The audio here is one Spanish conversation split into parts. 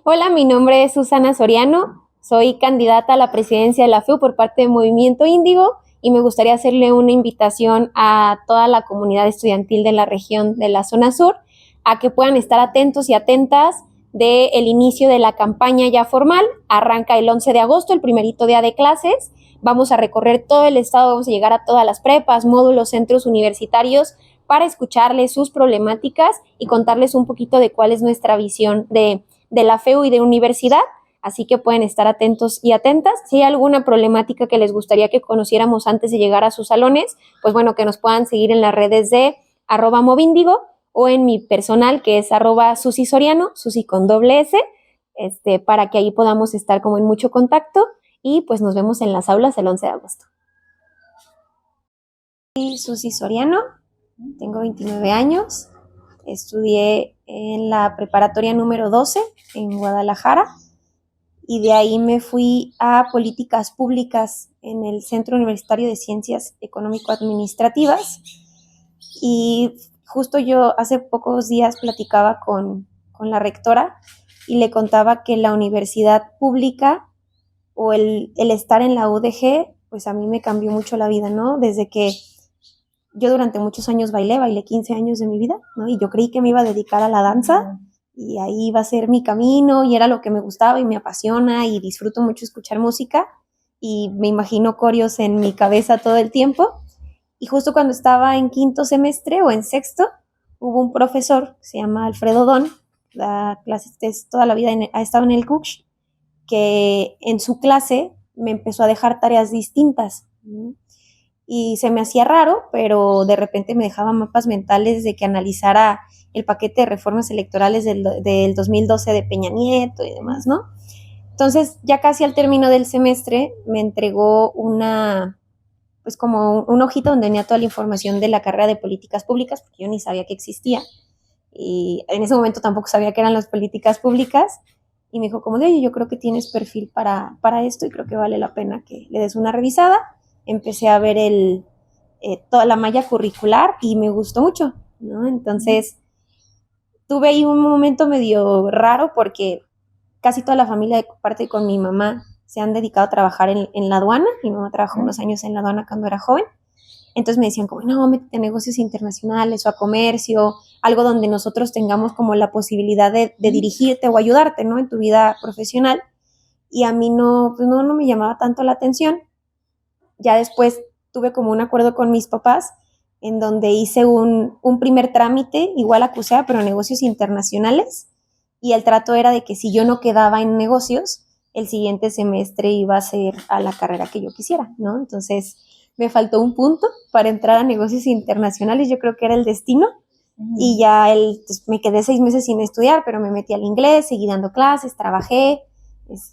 Hola, mi nombre es Susana Soriano, soy candidata a la presidencia de la FEU por parte de Movimiento Índigo y me gustaría hacerle una invitación a toda la comunidad estudiantil de la región de la zona sur a que puedan estar atentos y atentas del inicio de la campaña ya formal. Arranca el 11 de agosto, el primerito día de clases. Vamos a recorrer todo el estado, vamos a llegar a todas las prepas, módulos, centros universitarios para escucharles sus problemáticas y contarles un poquito de cuál es nuestra visión de la FEU y de universidad, así que pueden estar atentos y atentas. Si hay alguna problemática que les gustaría que conociéramos antes de llegar a sus salones, pues bueno, que nos puedan seguir en las redes de @movindigo o en mi personal, que es @susisoriano, Susi con doble S, para que ahí podamos estar como en mucho contacto y pues nos vemos en las aulas el 11 de agosto. Soy Susi Soriano, tengo 29 años, estudié en la preparatoria número 12 en Guadalajara y de ahí me fui a políticas públicas en el Centro Universitario de Ciencias Económico-Administrativas y justo yo hace pocos días platicaba con la rectora y le contaba que la universidad pública o el estar en la UDG, pues a mí me cambió mucho la vida, ¿no? Desde que yo durante muchos años bailé 15 años de mi vida, ¿no? Y yo creí que me iba a dedicar a la danza y ahí iba a ser mi camino y era lo que me gustaba y me apasiona y disfruto mucho escuchar música y me imagino coreos en mi cabeza todo el tiempo. Y justo cuando estaba en quinto semestre o en sexto, hubo un profesor, se llama Alfredo Don, da clases toda la vida, ha estado en el CUCH, que en su clase me empezó a dejar tareas distintas, ¿no? Y se me hacía raro, pero de repente me dejaba mapas mentales de que analizara el paquete de reformas electorales del 2012 de Peña Nieto y demás, ¿no? Entonces, ya casi al término del semestre, me entregó pues como una hojita donde venía toda la información de la carrera de políticas públicas, porque yo ni sabía que existía, y en ese momento tampoco sabía qué eran las políticas públicas, y me dijo como de, oye, yo creo que tienes perfil para esto y creo que vale la pena que le des una revisada. Empecé a ver toda la malla curricular y me gustó mucho, ¿no? Entonces, tuve ahí un momento medio raro porque casi toda la familia, de parte con mi mamá, se han dedicado a trabajar en la aduana. Mi mamá trabajó unos años en la aduana cuando era joven. Entonces me decían como, no, métete a negocios internacionales o a comercio, algo donde nosotros tengamos como la posibilidad de dirigirte o ayudarte, ¿no? En tu vida profesional. Y a mí no, pues no me llamaba tanto la atención. Ya después tuve como un acuerdo con mis papás en donde hice un primer trámite, igual a CUSEA, pero negocios internacionales, y el trato era de que si yo no quedaba en negocios, el siguiente semestre iba a ser a la carrera que yo quisiera, ¿no? Entonces me faltó un punto para entrar a negocios internacionales, yo creo que era el destino, y ya pues, me quedé 6 meses sin estudiar, pero me metí al inglés, seguí dando clases, trabajé,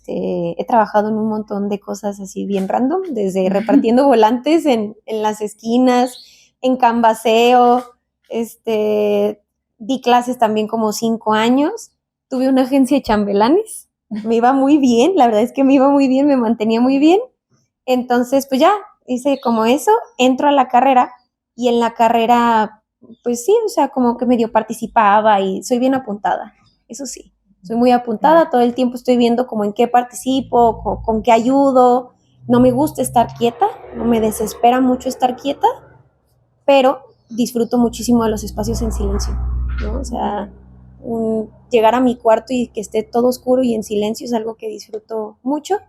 he trabajado en un montón de cosas así bien random, desde repartiendo volantes en las esquinas, en canvaseo, di clases también como 5 años, tuve una agencia de chambelanes, me iba muy bien, la verdad es que me iba muy bien, me mantenía muy bien, entonces pues ya hice como eso, entro a la carrera y en la carrera pues sí, o sea, como que medio participaba y soy bien apuntada, eso sí. Soy muy apuntada, todo el tiempo estoy viendo como en qué participo, con qué ayudo. No me gusta estar quieta, no me desespera mucho estar quieta, pero disfruto muchísimo de los espacios en silencio, ¿no? O sea, llegar a mi cuarto y que esté todo oscuro y en silencio es algo que disfruto mucho.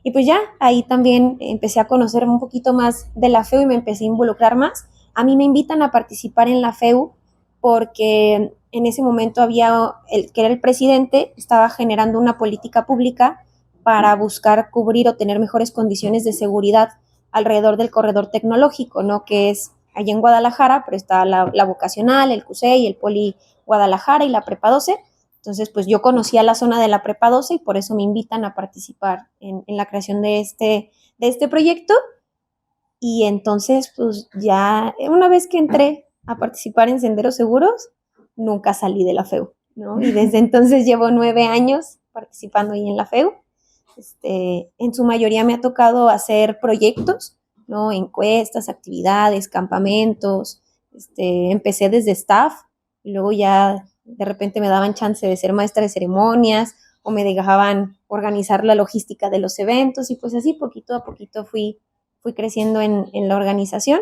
Y pues ya, ahí también empecé a conocer un poquito más de la FEU y me empecé a involucrar más. A mí me invitan a participar en la FEU porque en ese momento había, que era el presidente, estaba generando una política pública para buscar cubrir o tener mejores condiciones de seguridad alrededor del corredor tecnológico, ¿no? Que es allá en Guadalajara, pero está la vocacional, el CUSEI, el Poli Guadalajara y la Prepa 12. Entonces, pues yo conocía la zona de la Prepa 12 y por eso me invitan a participar en la creación de este proyecto. Y entonces, pues ya una vez que entré a participar en Senderos Seguros, nunca salí de la FEU, ¿no? Y desde entonces llevo 9 años participando ahí en la FEU. En su mayoría me ha tocado hacer proyectos, ¿no? Encuestas, actividades, campamentos. Empecé desde staff y luego ya de repente me daban chance de ser maestra de ceremonias o me dejaban organizar la logística de los eventos y pues así poquito a poquito fui creciendo en la organización.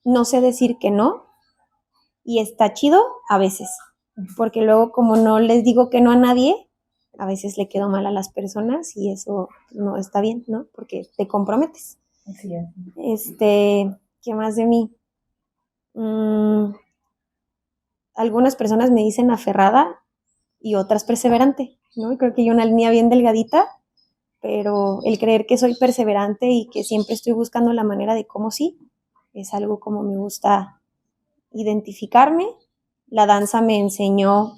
No sé decir que no y está chido a veces, porque luego como no les digo que no a nadie, a veces le quedo mal a las personas y eso no está bien, ¿no? Porque te comprometes. Así es. ¿Qué más de mí? Algunas personas me dicen aferrada y otras perseverante, ¿no? Y creo que hay una línea bien delgadita, pero el creer que soy perseverante y que siempre estoy buscando la manera de cómo sí, es algo como me gusta identificarme. La danza me enseñó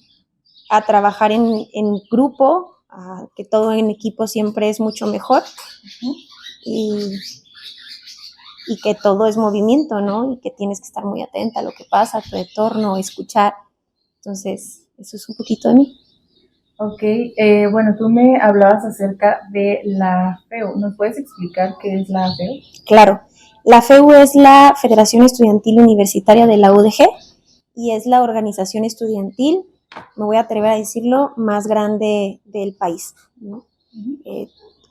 a trabajar en grupo, a que todo en equipo siempre es mucho mejor y, y que todo es movimiento, ¿no? Y que tienes que estar muy atenta a lo que pasa, a tu entorno, escuchar. Entonces, eso es un poquito de mí. Ok, bueno, tú me hablabas acerca de la FEU. ¿Nos puedes explicar qué es la FEU? Claro, la FEU es la Federación Estudiantil Universitaria de la UDG y es la organización estudiantil, me voy a atrever a decirlo, más grande del país, ¿no?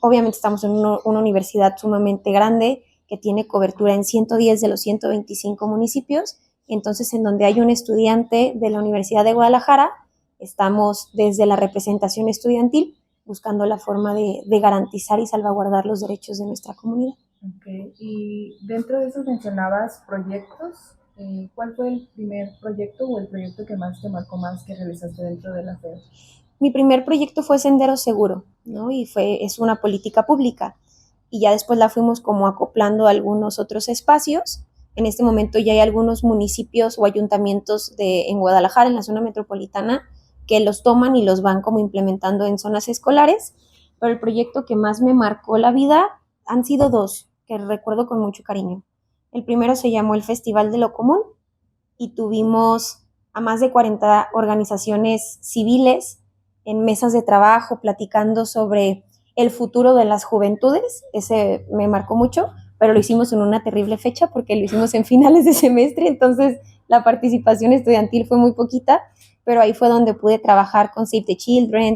Obviamente estamos en una universidad sumamente grande que tiene cobertura en 110 de los 125 municipios, entonces en donde hay un estudiante de la Universidad de Guadalajara, estamos desde la representación estudiantil buscando la forma de garantizar y salvaguardar los derechos de nuestra comunidad. Okay. Y dentro de eso mencionabas proyectos. ¿Cuál fue el primer proyecto o el proyecto que más te marcó más que realizaste dentro de la FEU? Mi primer proyecto fue Sendero Seguro, ¿no? Y es una política pública. Y ya después la fuimos como acoplando a algunos otros espacios. En este momento ya hay algunos municipios o ayuntamientos en Guadalajara, en la zona metropolitana, que los toman y los van como implementando en zonas escolares. Pero el proyecto que más me marcó la vida han sido dos, que recuerdo con mucho cariño. El primero se llamó el Festival de lo Común y tuvimos a más de 40 organizaciones civiles en mesas de trabajo platicando sobre el futuro de las juventudes. Ese me marcó mucho, pero lo hicimos en una terrible fecha porque lo hicimos en finales de semestre, entonces la participación estudiantil fue muy poquita, pero ahí fue donde pude trabajar con Save the Children,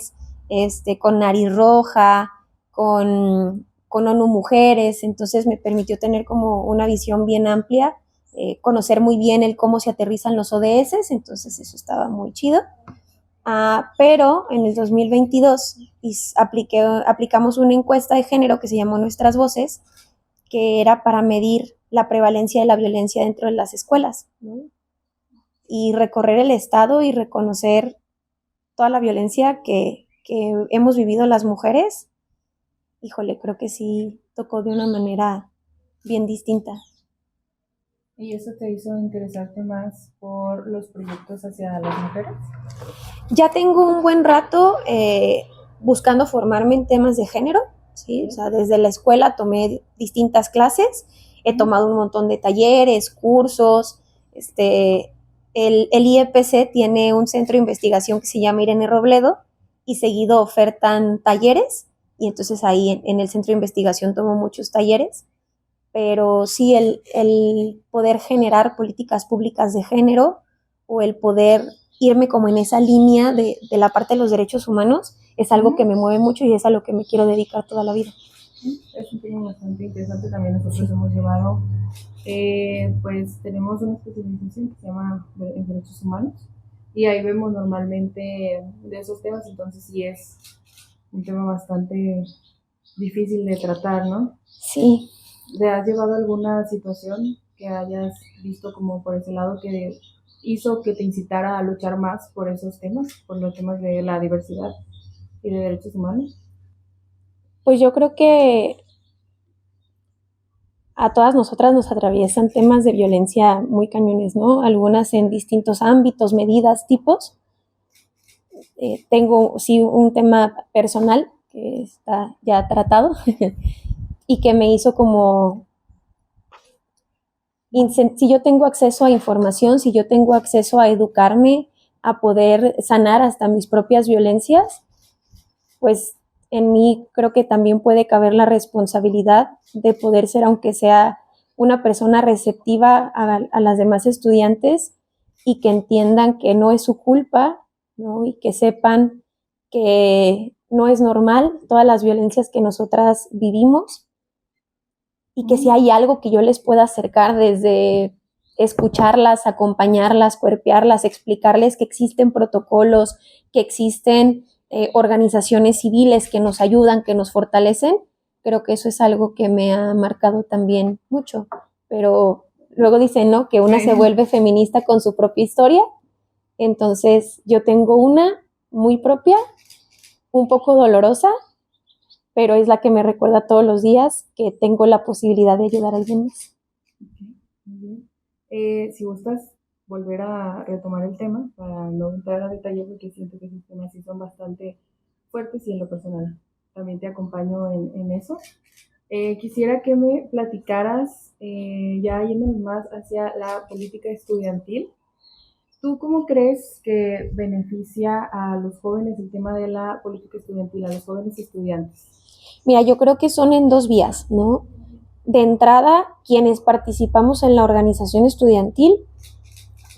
con Nariz Roja, con ONU Mujeres, entonces me permitió tener como una visión bien amplia, conocer muy bien el cómo se aterrizan los ODS, entonces eso estaba muy chido. Pero en el 2022 aplicamos una encuesta de género que se llamó Nuestras Voces, que era para medir la prevalencia de la violencia dentro de las escuelas, ¿no? Y recorrer el estado y reconocer toda la violencia que hemos vivido las mujeres. Híjole, creo que sí tocó de una manera bien distinta. ¿Y eso te hizo interesarte más por los proyectos hacia las mujeres? Ya tengo un buen rato buscando formarme en temas de género, ¿sí? O sea, desde la escuela tomé distintas clases, he tomado un montón de talleres, cursos, el IEPC tiene un centro de investigación que se llama Irene Robledo y seguido ofertan talleres y entonces ahí en el centro de investigación tomo muchos talleres, pero sí el poder generar políticas públicas de género o el poder irme como en esa línea de la parte de los derechos humanos es algo que me mueve mucho y es a lo que me quiero dedicar toda la vida. Es un tema bastante interesante. También nosotros hemos llevado, pues tenemos una especialización que se llama Derechos Humanos y ahí vemos normalmente de esos temas, entonces sí es un tema bastante difícil de tratar, ¿no? Sí. ¿Te has llevado alguna situación que hayas visto como por ese lado que hizo que te incitara a luchar más por esos temas, por los temas de la diversidad y de derechos humanos? Pues yo creo que a todas nosotras nos atraviesan temas de violencia muy cañones, ¿no? Algunas en distintos ámbitos, medidas, tipos. Tengo sí un tema personal que está ya tratado y que me hizo como si yo tengo acceso a información, si yo tengo acceso a educarme, a poder sanar hasta mis propias violencias, pues en mí creo que también puede caber la responsabilidad de poder ser, aunque sea una persona receptiva a las demás estudiantes y que entiendan que no es su culpa ¿no? Y que sepan que no es normal todas las violencias que nosotras vivimos y que si hay algo que yo les pueda acercar desde escucharlas, acompañarlas, cuerpearlas, explicarles que existen protocolos, que existen organizaciones civiles que nos ayudan, que nos fortalecen, creo que eso es algo que me ha marcado también mucho. Pero luego dicen, ¿no?, que una se vuelve feminista con su propia historia. Entonces yo tengo una muy propia, un poco dolorosa, pero es la que me recuerda todos los días que tengo la posibilidad de ayudar a alguien más. Okay, muy bien. Si gustas volver a retomar el tema, para no entrar a detalle, porque siento que esos temas sí son bastante fuertes y en lo personal también te acompaño en eso. Quisiera que me platicaras, ya yéndonos más hacia la política estudiantil. ¿Tú cómo crees que beneficia a los jóvenes el tema de la política estudiantil, a los jóvenes estudiantes? Mira, yo creo que son en dos vías, ¿no? De entrada, quienes participamos en la organización estudiantil,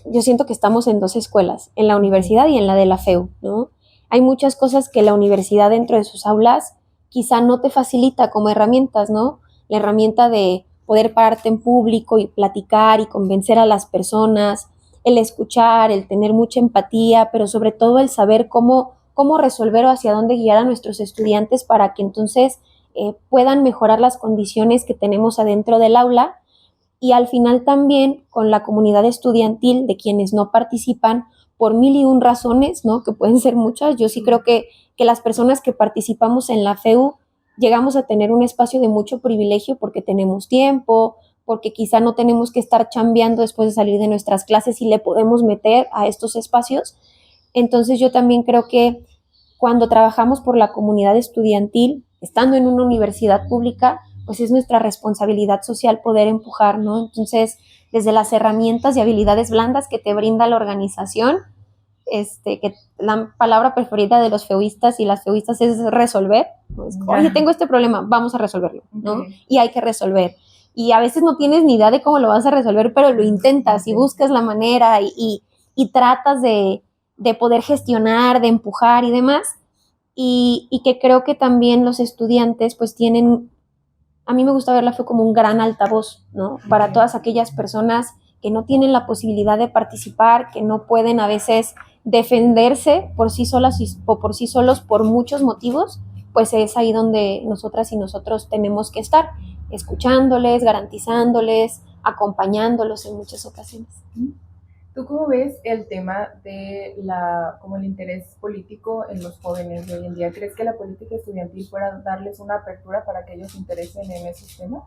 yo siento que estamos en dos escuelas, en la universidad y en la de la FEU, ¿no? Hay muchas cosas que la universidad dentro de sus aulas quizá no te facilita como herramientas, ¿no? La herramienta de poder pararte en público y platicar y convencer a las personas, el escuchar, el tener mucha empatía, pero sobre todo el saber cómo resolver o hacia dónde guiar a nuestros estudiantes para que entonces puedan mejorar las condiciones que tenemos adentro del aula. Y al final también con la comunidad estudiantil de quienes no participan por mil y un razones, ¿no?, que pueden ser muchas. Yo sí creo que las personas que participamos en la FEU llegamos a tener un espacio de mucho privilegio porque tenemos tiempo, porque quizá no tenemos que estar chambeando después de salir de nuestras clases y le podemos meter a estos espacios. Entonces yo también creo que cuando trabajamos por la comunidad estudiantil, estando en una universidad pública, pues es nuestra responsabilidad social poder empujar, ¿no? Entonces, desde las herramientas y habilidades blandas que te brinda la organización, que la palabra preferida de los feuistas y las feuistas es resolver. Pues, oye, tengo este problema, vamos a resolverlo, ¿no? Okay. Y hay que resolver. Y a veces no tienes ni idea de cómo lo vas a resolver, pero lo intentas y buscas la manera y tratas de poder gestionar, de empujar y demás. Y que creo que también los estudiantes pues tienen, a mí me gusta ver la FEU como un gran altavoz, ¿no? Para todas aquellas personas que no tienen la posibilidad de participar, que no pueden a veces defenderse por sí solas o por sí solos por muchos motivos, pues es ahí donde nosotras y nosotros tenemos que estar, escuchándoles, garantizándoles, acompañándolos en muchas ocasiones. ¿Tú cómo ves el tema de como el interés político en los jóvenes de hoy en día? ¿Crees que la política estudiantil fuera darles una apertura para que ellos se interesen en esos temas?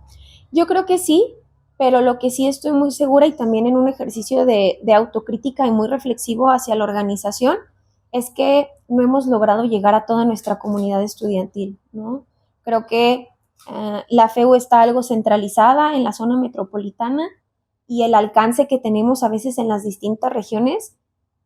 Yo creo que sí, pero lo que sí estoy muy segura y también en un ejercicio de autocrítica y muy reflexivo hacia la organización es que no hemos logrado llegar a toda nuestra comunidad estudiantil, ¿no? Creo que la FEU está algo centralizada en la zona metropolitana y el alcance que tenemos a veces en las distintas regiones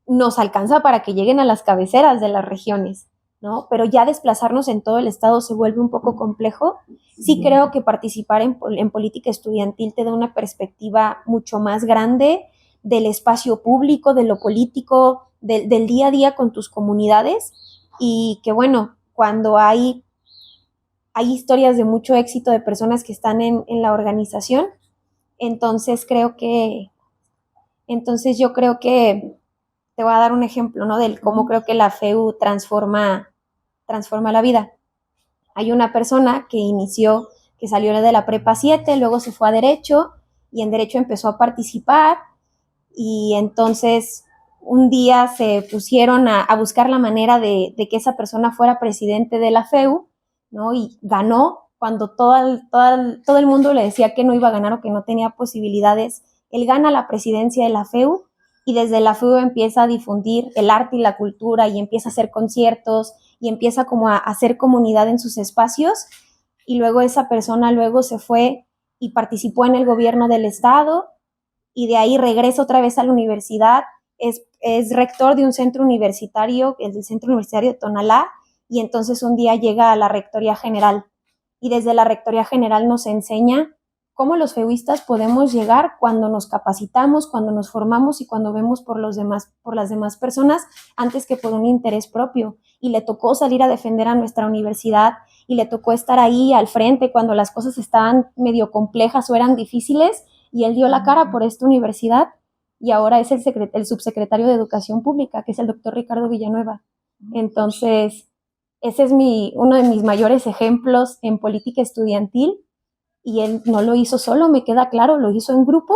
nos alcanza para que lleguen a las cabeceras de las regiones, ¿no? Pero ya desplazarnos en todo el estado se vuelve un poco complejo. Sí creo que participar en política estudiantil te da una perspectiva mucho más grande del espacio público, de lo político, del día a día con tus comunidades y que bueno, cuando hay historias de mucho éxito de personas que están en la organización, entonces yo creo que te voy a dar un ejemplo, ¿no?, del cómo creo que la FEU transforma la vida. Hay una persona que salió de la prepa 7, luego se fue a Derecho y en Derecho empezó a participar y entonces un día se pusieron a buscar la manera de que esa persona fuera presidente de la FEU, ¿no? Y ganó cuando todo el mundo le decía que no iba a ganar o que no tenía posibilidades. Él gana la presidencia de la FEU y desde la FEU empieza a difundir el arte y la cultura y empieza a hacer conciertos y empieza como a hacer comunidad en sus espacios y luego esa persona luego se fue y participó en el gobierno del estado y de ahí regresa otra vez a la universidad, es rector de un centro universitario, el del Centro Universitario de Tonalá, y entonces un día llega a la Rectoría General y desde la Rectoría General nos enseña cómo los feudistas podemos llegar cuando nos capacitamos, cuando nos formamos y cuando vemos por las demás personas antes que por un interés propio. Y le tocó salir a defender a nuestra universidad y le tocó estar ahí al frente cuando las cosas estaban medio complejas o eran difíciles, y él dio la cara por esta universidad, y ahora es el subsecretario de Educación Pública, que es el doctor Ricardo Villanueva. Entonces, ese es uno de mis mayores ejemplos en política estudiantil, y él no lo hizo solo, me queda claro, lo hizo en grupo,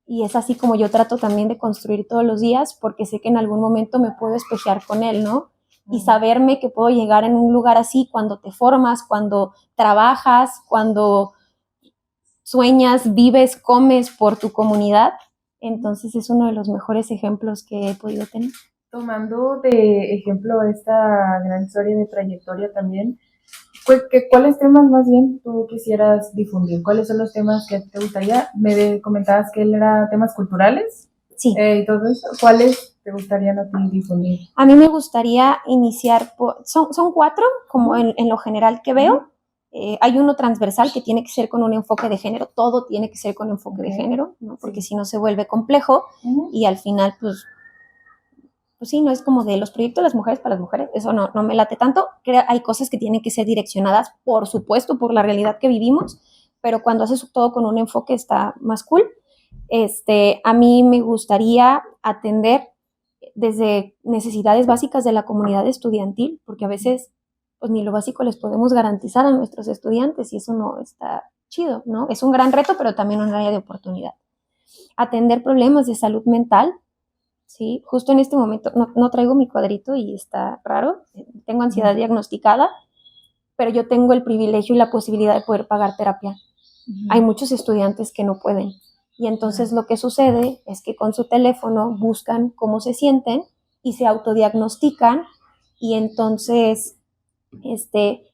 y es así como yo trato también de construir todos los días, porque sé que en algún momento me puedo espejear con él, ¿no? Y saberme que puedo llegar en un lugar así cuando te formas, cuando trabajas, cuando sueñas, vives, comes por tu comunidad. Entonces es uno de los mejores ejemplos que he podido tener. Tomando de ejemplo esta gran historia de trayectoria también, ¿cuáles temas más bien tú quisieras difundir? ¿Cuáles son los temas que te gustaría? Me comentabas que él era temas culturales. Sí. Y todo eso. ¿Cuáles te gustaría a ti difundir? A mí me gustaría iniciar son 4, como en lo general que veo. Hay uno transversal que tiene que ser con un enfoque de género, todo tiene que ser con enfoque de género, ¿no? Porque si no se vuelve complejo y al final, pues sí, no es como de los proyectos de las mujeres para las mujeres, eso no me late tanto. Hay cosas que tienen que ser direccionadas, por supuesto, por la realidad que vivimos, pero cuando haces todo con un enfoque está más cool. A mí me gustaría atender desde necesidades básicas de la comunidad estudiantil, porque a veces pues ni lo básico les podemos garantizar a nuestros estudiantes, y eso no está chido, ¿no? Es un gran reto, pero también un área de oportunidad. Atender problemas de salud mental, ¿sí? Justo en este momento no traigo mi cuadrito y está raro, tengo ansiedad diagnosticada, pero yo tengo el privilegio y la posibilidad de poder pagar terapia. Hay muchos estudiantes que no pueden. Y entonces lo que sucede es que con su teléfono buscan cómo se sienten y se autodiagnostican, y entonces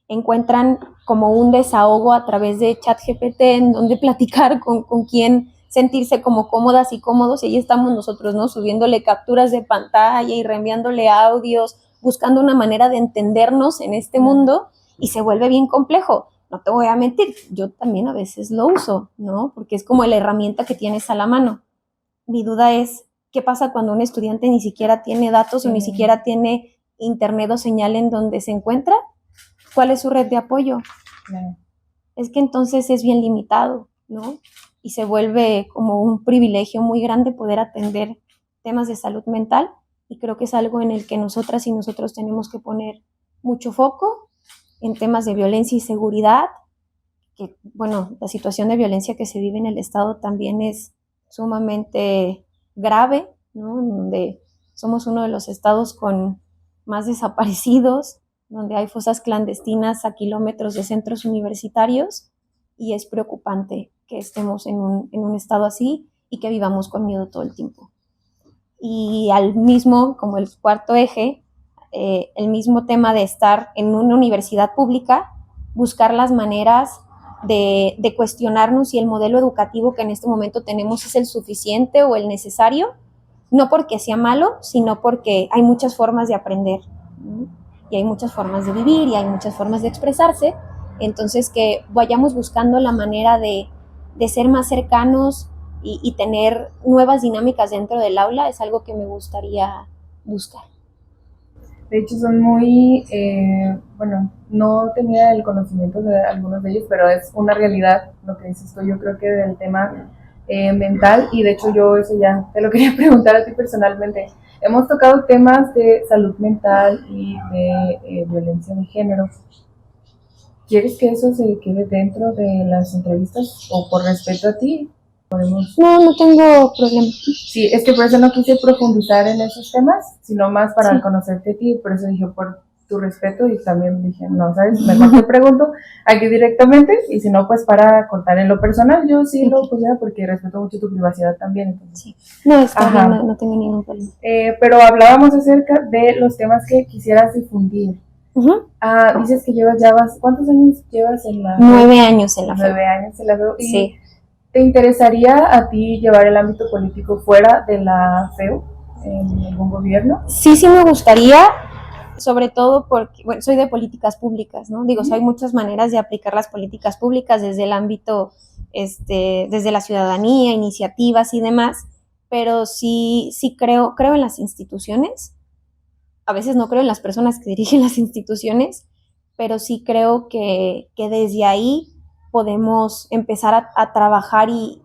encuentran como un desahogo a través de ChatGPT en donde platicar con quién sentirse como cómodas y cómodos, y ahí estamos nosotros, ¿no? Subiéndole capturas de pantalla y reenviándole audios, buscando una manera de entendernos en este mundo, y se vuelve bien complejo. No te voy a mentir, yo también a veces lo uso, ¿no? Porque es como la herramienta que tienes a la mano. Mi duda es, ¿qué pasa cuando un estudiante ni siquiera tiene datos o ni siquiera tiene internet o señal en donde se encuentra? ¿Cuál es su red de apoyo? Es que entonces es bien limitado, ¿no? Y se vuelve como un privilegio muy grande poder atender temas de salud mental, y creo que es algo en el que nosotras y nosotros tenemos que poner mucho foco, en temas de violencia y seguridad, que, bueno, la situación de violencia que se vive en el estado también es sumamente grave, ¿no? Donde somos uno de los estados con más desaparecidos, donde hay fosas clandestinas a kilómetros de centros universitarios, y es preocupante que estemos en un estado así y que vivamos con miedo todo el tiempo. Y al mismo, como el cuarto eje, el mismo tema de estar en una universidad pública, buscar las maneras de cuestionarnos si el modelo educativo que en este momento tenemos es el suficiente o el necesario, no porque sea malo, sino porque hay muchas formas de aprender, ¿no? Y hay muchas formas de vivir y hay muchas formas de expresarse. Entonces, que vayamos buscando la manera de ser más cercanos y tener nuevas dinámicas dentro del aula es algo que me gustaría buscar. De hecho, son muy, bueno, no tenía el conocimiento de algunos de ellos, pero es una realidad lo que dices tú. Yo creo que del tema mental, y de hecho yo eso ya te lo quería preguntar a ti personalmente. Hemos tocado temas de salud mental y de violencia de género. ¿Quieres que eso se quede dentro de las entrevistas o por respeto a ti? ¿Podemos? No tengo problema. Sí, es que por eso no quise profundizar en esos temas, sino más para conocerte a ti, por eso dije por tu respeto, y también dije, no, ¿sabes? Mejor te pregunto aquí directamente, y si no, pues para contar en lo personal, yo sí lo pusiera porque respeto mucho tu privacidad también. Entonces. Sí. No, está bien, no tengo ningún problema. Pero hablábamos acerca de los temas que quisieras difundir. Dices que ¿cuántos años llevas en la FEU? 9 años en la FEU. 9 años en la FEU. Sí. ¿Te interesaría a ti llevar el ámbito político fuera de la FEU, en algún gobierno? Sí me gustaría, sobre todo porque, bueno, soy de políticas públicas, ¿no? Digo, hay muchas maneras de aplicar las políticas públicas, desde el ámbito desde la ciudadanía, iniciativas y demás, pero sí creo en las instituciones. A veces no creo en las personas que dirigen las instituciones, pero sí creo que desde ahí podemos empezar a trabajar y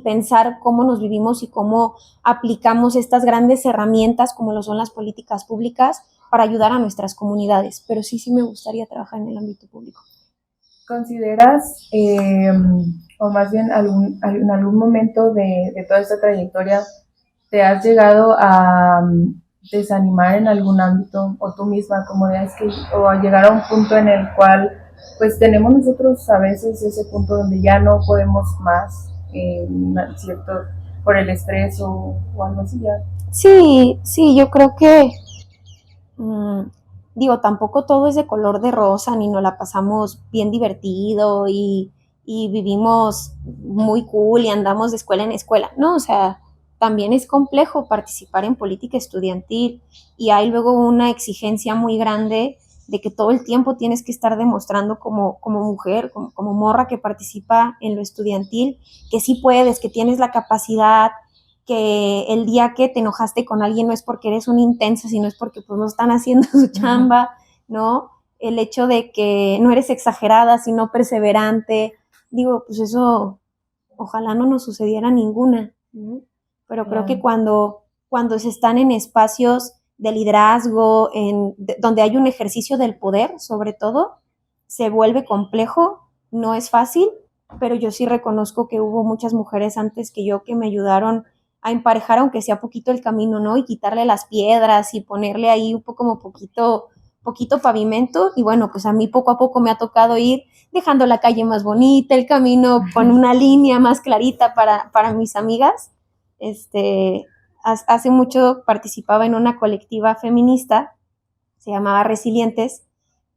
pensar cómo nos vivimos y cómo aplicamos estas grandes herramientas como lo son las políticas públicas para ayudar a nuestras comunidades. Pero sí me gustaría trabajar en el ámbito público. ¿Consideras, o más bien en algún momento de toda esta trayectoria, te has llegado a desanimar en algún ámbito, o tú misma, como es que, o a llegar a un punto en el cual, pues tenemos nosotros a veces ese punto donde ya no podemos más, cierto, por el estrés o algo así ya? Sí, yo creo que digo, tampoco todo es de color de rosa, ni nos la pasamos bien divertido y vivimos muy cool y andamos de escuela en escuela. No, o sea, también es complejo participar en política estudiantil y hay luego una exigencia muy grande de que todo el tiempo tienes que estar demostrando como mujer, como morra que participa en lo estudiantil, que sí puedes, que tienes la capacidad, que el día que te enojaste con alguien no es porque eres una intensa, sino es porque pues no están haciendo su chamba, ¿no? El hecho de que no eres exagerada, sino perseverante, digo, pues eso ojalá no nos sucediera ninguna, ¿no? Pero creo que cuando se están en espacios de liderazgo, donde hay un ejercicio del poder, sobre todo, se vuelve complejo, no es fácil, pero yo sí reconozco que hubo muchas mujeres antes que yo que me ayudaron a emparejar, aunque sea poquito el camino, ¿no? Y quitarle las piedras y ponerle ahí un poco como poquito pavimento. Y bueno, pues a mí poco a poco me ha tocado ir dejando la calle más bonita, el camino con una línea más clarita para mis amigas. Hace mucho participaba en una colectiva feminista, se llamaba Resilientes,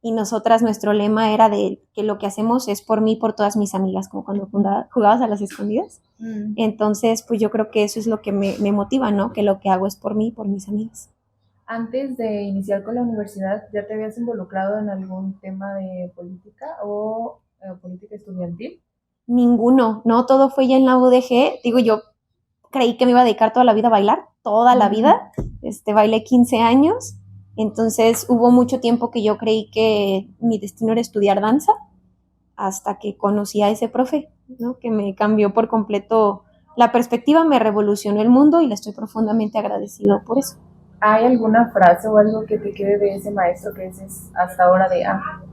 y nosotras nuestro lema era de que lo que hacemos es por mí y por todas mis amigas, como cuando jugabas a las escondidas. Entonces, pues yo creo que eso es lo que me motiva, ¿no? Que lo que hago es por mí y por mis amigas. Antes de iniciar con la universidad, ¿ya te habías involucrado en algún tema de política o política estudiantil? Ninguno, no, todo fue ya en la UDG. Digo, yo creí que me iba a dedicar toda la vida a bailar, toda la vida. Bailé 15 años, entonces hubo mucho tiempo que yo creí que mi destino era estudiar danza, hasta que conocí a ese profe, ¿no? Que me cambió por completo la perspectiva, me revolucionó el mundo y le estoy profundamente agradecido por eso. ¿Hay alguna frase o algo que te quede de ese maestro que dices hasta ahora de,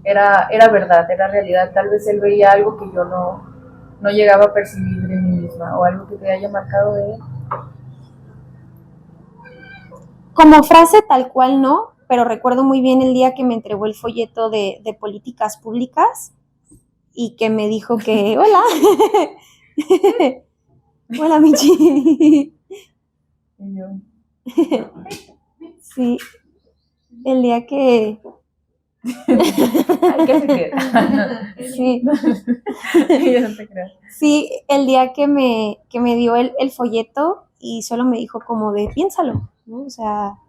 era verdad, era realidad? Tal vez él veía algo que yo no llegaba a percibir de mí misma, o algo que te haya marcado de él. Como frase tal cual no, pero recuerdo muy bien el día que me entregó el folleto de políticas públicas y que me dijo que, hola, hola Michi. Y yo, Sí, el día que... ay, ¿qué se queda? Sí. No te creas. Sí, el día que me dio el folleto y solo me dijo como de piénsalo, ¿no? O sea,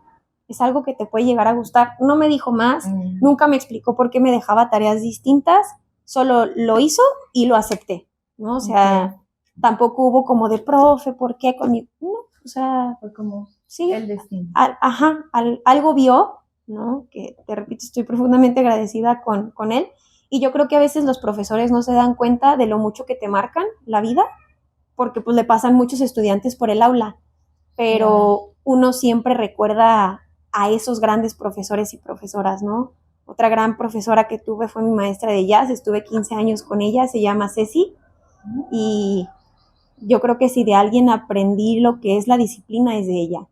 es algo que te puede llegar a gustar. No me dijo más, nunca me explicó por qué me dejaba tareas distintas, solo lo hizo y lo acepté, ¿no? O sea, tampoco hubo como de profe, ¿por qué conmigo? No, o sea, fue como sí, el destino. Algo vio, ¿no? Que te repito, estoy profundamente agradecida con él. Y yo creo que a veces los profesores no se dan cuenta de lo mucho que te marcan la vida, porque pues le pasan muchos estudiantes por el aula, pero uno siempre recuerda a esos grandes profesores y profesoras, ¿no? Otra gran profesora que tuve fue mi maestra de jazz, estuve 15 años con ella, se llama Ceci, y yo creo que si de alguien aprendí lo que es la disciplina es de ella,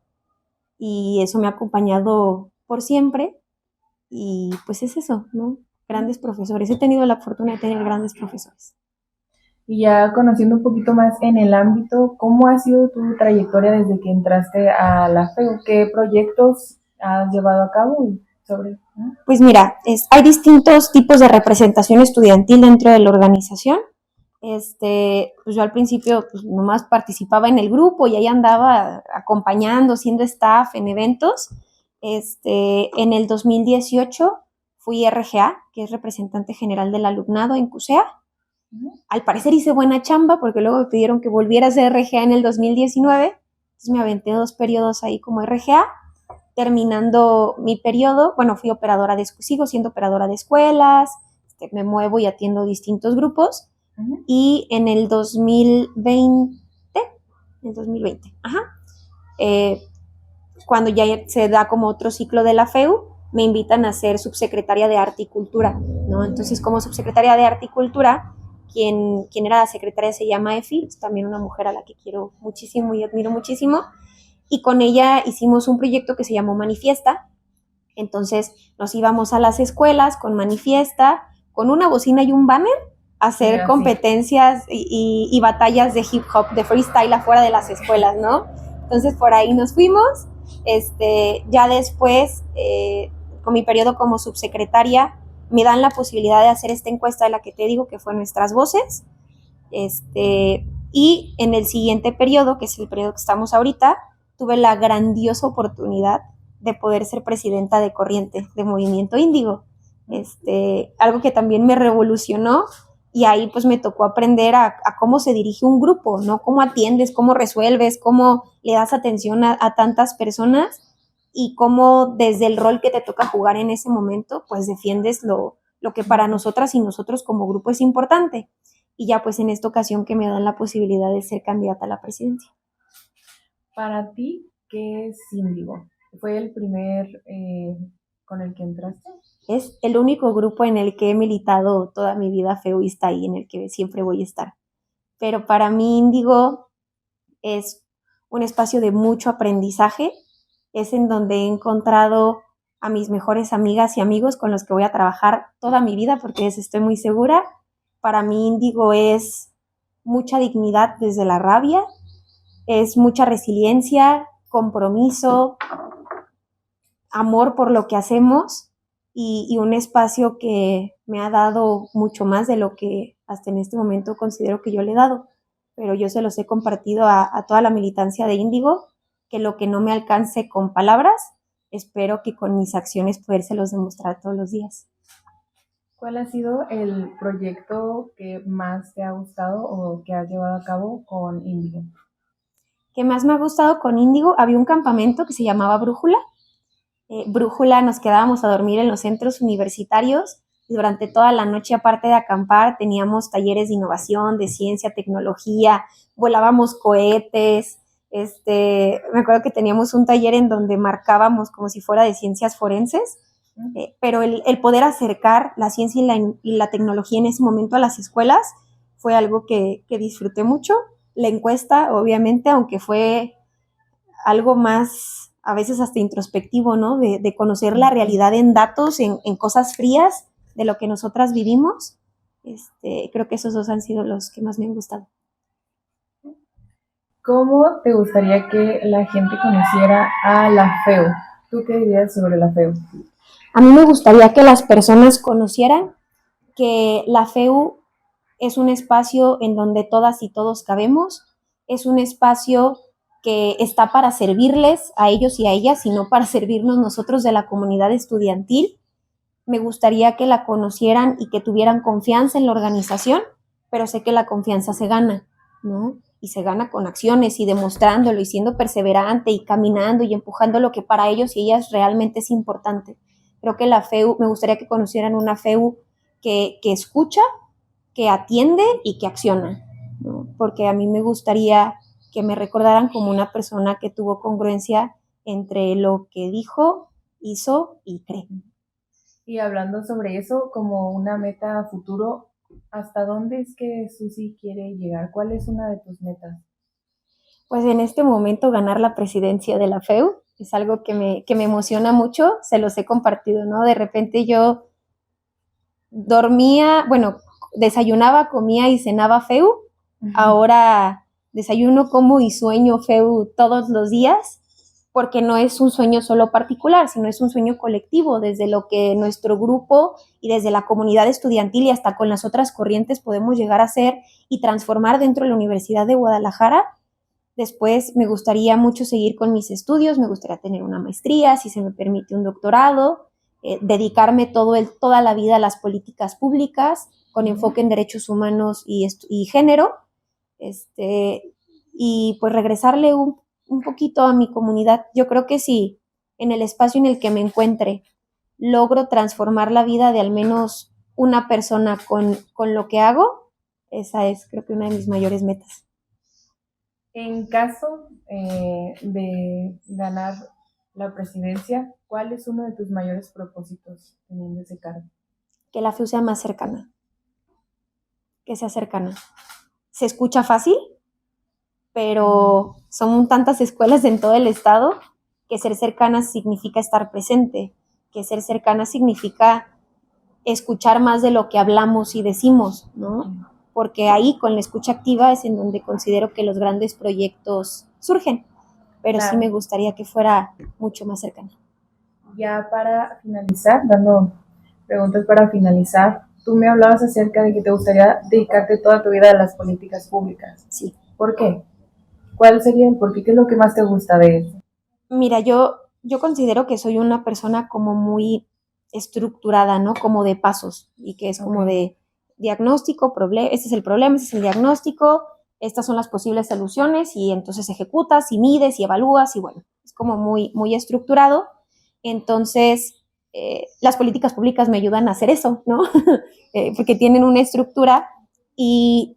y eso me ha acompañado por siempre, y pues es eso, ¿no? Grandes profesores, he tenido la fortuna de tener grandes profesores. Y ya conociendo un poquito más en el ámbito, ¿cómo ha sido tu trayectoria desde que entraste a la FEU? ¿Qué proyectos has llevado a cabo sobre? Pues mira, hay distintos tipos de representación estudiantil dentro de la organización. Pues yo al principio pues nomás participaba en el grupo y ahí andaba acompañando, siendo staff en eventos. En el 2018 fui RGA, que es representante general del alumnado en CUSEA, Al parecer hice buena chamba porque luego me pidieron que volviera a ser RGA en el 2019. Entonces me aventé 2 periodos ahí como RGA. Terminando mi periodo, bueno, sigo siendo operadora de escuelas, me muevo y atiendo distintos grupos. Y en el 2020, cuando ya se da como otro ciclo de la FEU, me invitan a ser subsecretaria de Arte y Cultura, ¿no? Entonces, como subsecretaria de Arte y Cultura, quien era la secretaria se llama Efi, es también una mujer a la que quiero muchísimo y admiro muchísimo, y con ella hicimos un proyecto que se llamó Manifiesta. Entonces nos íbamos a las escuelas con Manifiesta, con una bocina y un banner, a hacer competencias y batallas de hip hop, de freestyle afuera de las escuelas, ¿no? Entonces por ahí nos fuimos. Ya después, con mi periodo como subsecretaria, me dan la posibilidad de hacer esta encuesta de la que te digo, que fue Nuestras Voces. Y en el siguiente periodo, que es el periodo que estamos ahorita, tuve la grandiosa oportunidad de poder ser presidenta de Corriente, de Movimiento Índigo. Algo que también me revolucionó, y ahí pues me tocó aprender a cómo se dirige un grupo, ¿no? Cómo atiendes, cómo resuelves, cómo le das atención a tantas personas, y cómo desde el rol que te toca jugar en ese momento, pues defiendes lo que para nosotras y nosotros como grupo es importante. Y ya pues en esta ocasión que me dan la posibilidad de ser candidata a la presidencia. Para ti, ¿qué es Índigo? ¿Fue el primer con el que entraste? Es el único grupo en el que he militado toda mi vida feuista y en el que siempre voy a estar. Pero para mí Índigo es un espacio de mucho aprendizaje, es en donde he encontrado a mis mejores amigas y amigos con los que voy a trabajar toda mi vida, porque estoy muy segura. Para mí Índigo es mucha dignidad desde la rabia, es mucha resiliencia, compromiso, amor por lo que hacemos, y un espacio que me ha dado mucho más de lo que hasta en este momento considero que yo le he dado. Pero yo se los he compartido a toda la militancia de Índigo, que lo que no me alcance con palabras, espero que con mis acciones podérselos demostrar todos los días. ¿Cuál ha sido el proyecto que más te ha gustado o que has llevado a cabo con Índigo? ¿Qué más me ha gustado con Índigo? Había un campamento que se llamaba Brújula. Brújula, nos quedábamos a dormir en los centros universitarios, y durante toda la noche, aparte de acampar, teníamos talleres de innovación, de ciencia, tecnología, volábamos cohetes. Me acuerdo que teníamos un taller en donde marcábamos como si fuera de ciencias forenses, pero el poder acercar la ciencia y la tecnología en ese momento a las escuelas fue algo que disfruté mucho. La encuesta, obviamente, aunque fue algo más, a veces hasta introspectivo, ¿no? De conocer la realidad en datos, en cosas frías de lo que nosotras vivimos. Creo que esos 2 han sido los que más me han gustado. ¿Cómo te gustaría que la gente conociera a la FEU? ¿Tú qué dirías sobre la FEU? A mí me gustaría que las personas conocieran que la FEU es un espacio en donde todas y todos cabemos, es un espacio que está para servirles a ellos y a ellas, y no para servirnos nosotros de la comunidad estudiantil. Me gustaría que la conocieran y que tuvieran confianza en la organización, pero sé que la confianza se gana, ¿no? Y se gana con acciones y demostrándolo y siendo perseverante y caminando y empujando lo que para ellos y ellas realmente es importante. Creo que la FEU, me gustaría que conocieran una FEU que escucha, que atiende y que acciona, ¿no? Porque a mí me gustaría que me recordaran como una persona que tuvo congruencia entre lo que dijo, hizo y cree. Y hablando sobre eso, como una meta a futuro, ¿hasta dónde es que Susi quiere llegar? ¿Cuál es una de tus metas? Pues en este momento ganar la presidencia de la FEU es algo que me emociona mucho, se los he compartido, ¿no? De repente yo dormía, bueno, desayunaba, comía y cenaba FEU, ahora desayuno, como y sueño FEU todos los días, porque no es un sueño solo particular, sino es un sueño colectivo, desde lo que nuestro grupo y desde la comunidad estudiantil y hasta con las otras corrientes podemos llegar a hacer y transformar dentro de la Universidad de Guadalajara. Después me gustaría mucho seguir con mis estudios, me gustaría tener una maestría, si se me permite un doctorado, dedicarme toda la vida a las políticas públicas, con enfoque en derechos humanos y género, y pues regresarle un poquito a mi comunidad. Yo creo que si en el espacio en el que me encuentre logro transformar la vida de al menos una persona con lo que hago, esa es creo que una de mis mayores metas. En caso de ganar la presidencia, ¿cuál es uno de tus mayores propósitos teniendo ese cargo? Que la FEU sea más cercana, que sea cercana. Se escucha fácil, pero son tantas escuelas en todo el estado que ser cercana significa estar presente, que ser cercana significa escuchar más de lo que hablamos y decimos, ¿no? Porque ahí con la escucha activa es en donde considero que los grandes proyectos surgen, pero claro, sí me gustaría que fuera mucho más cercana. Ya para finalizar, dando preguntas para finalizar, tú me hablabas acerca de que te gustaría dedicarte toda tu vida a las políticas públicas. Sí. ¿Por qué? ¿Cuál sería el por qué? ¿Qué es lo que más te gusta de eso? Mira, yo considero que soy una persona como muy estructurada, ¿no? Como de pasos, y que es como de diagnóstico, este es el problema, este es el diagnóstico, estas son las posibles soluciones, y entonces ejecutas y mides y evalúas, y bueno, es como muy estructurado. Entonces, las políticas públicas me ayudan a hacer eso, ¿no? Porque tienen una estructura y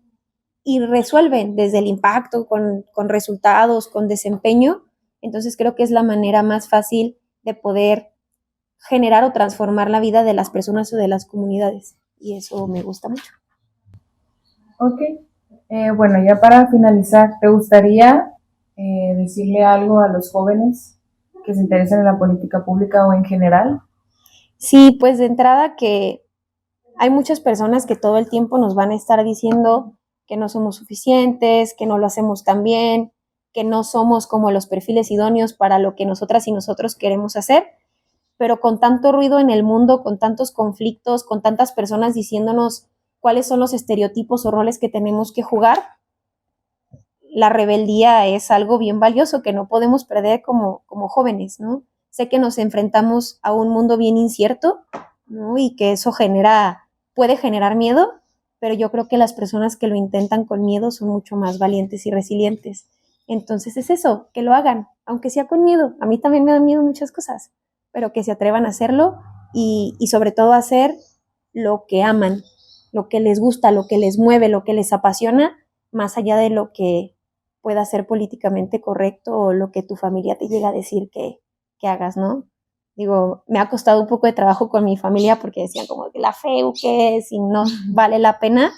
resuelven desde el impacto, con resultados, con desempeño. Entonces creo que es la manera más fácil de poder generar o transformar la vida de las personas o de las comunidades. Y eso me gusta mucho. Ok. Bueno, ya para finalizar, ¿te gustaría decirle algo a los jóvenes que se interesan en la política pública o en general? Sí, pues de entrada que hay muchas personas que todo el tiempo nos van a estar diciendo que no somos suficientes, que no lo hacemos tan bien, que no somos como los perfiles idóneos para lo que nosotras y nosotros queremos hacer, pero con tanto ruido en el mundo, con tantos conflictos, con tantas personas diciéndonos cuáles son los estereotipos o roles que tenemos que jugar, la rebeldía es algo bien valioso que no podemos perder como jóvenes, ¿no? Sé que nos enfrentamos a un mundo bien incierto, ¿no? Y que eso puede generar miedo, pero yo creo que las personas que lo intentan con miedo son mucho más valientes y resilientes. Entonces es eso, que lo hagan, aunque sea con miedo. A mí también me dan miedo muchas cosas, pero que se atrevan a hacerlo y sobre todo a hacer lo que aman, lo que les gusta, lo que les mueve, lo que les apasiona, más allá de lo que pueda ser políticamente correcto o lo que tu familia te llega a decir que hagas, ¿no? Digo, me ha costado un poco de trabajo con mi familia porque decían como que la FEU, ¿qué es? Y no vale la pena,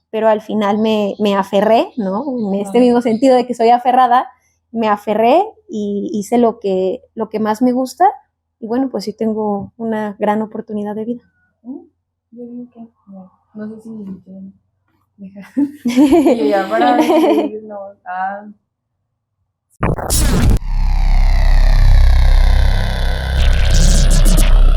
pero al final me aferré, ¿no? En este mismo sentido de que soy aferrada, me aferré y hice lo que más me gusta y bueno, pues sí tengo una gran oportunidad de vida. Yo digo que no sé si dejar. Y ya para despedirnos,